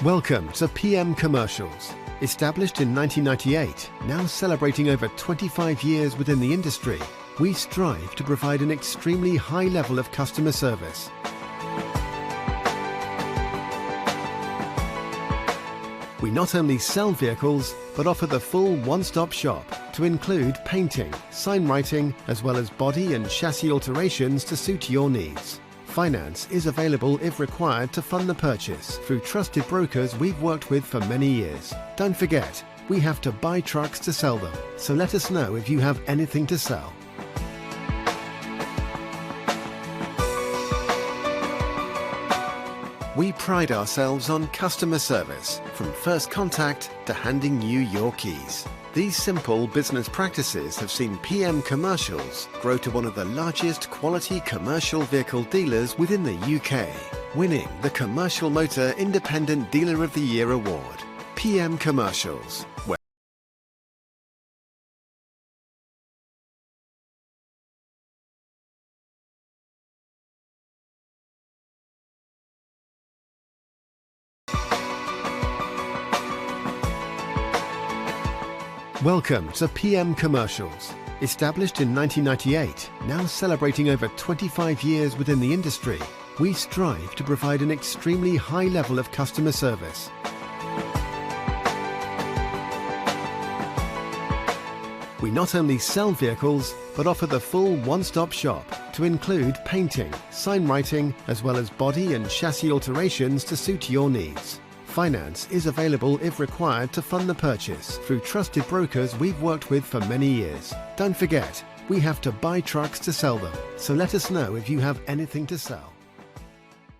Welcome to PM Commercials. Established in 1998, now celebrating over 25 years within the industry, we strive to provide an extremely high level of customer service. We not only sell vehicles, but offer the full one-stop shop to include painting, sign writing, as well as body and chassis alterations to suit your needs. Finance is available if required to fund the purchase through trusted brokers we've worked with for many years. Don't forget, we have to buy trucks to sell them, so let us know if you have anything to sell. We pride ourselves on customer service, from first contact to handing you your keys. These simple business practices have seen PM Commercials grow to one of the largest quality commercial vehicle dealers within the UK, winning the Commercial Motor Independent Dealer of the Year award. PM Commercials. Welcome to PM Commercials. Established in 1998, now celebrating over 25 years within the industry, we strive to provide an extremely high level of customer service. We not only sell vehicles, but offer the full one-stop shop to include painting, sign writing, as well as body and chassis alterations to suit your needs. Finance is available if required to fund the purchase through trusted brokers we've worked with for many years. Don't forget, we have to buy trucks to sell them, so let us know if you have anything to sell.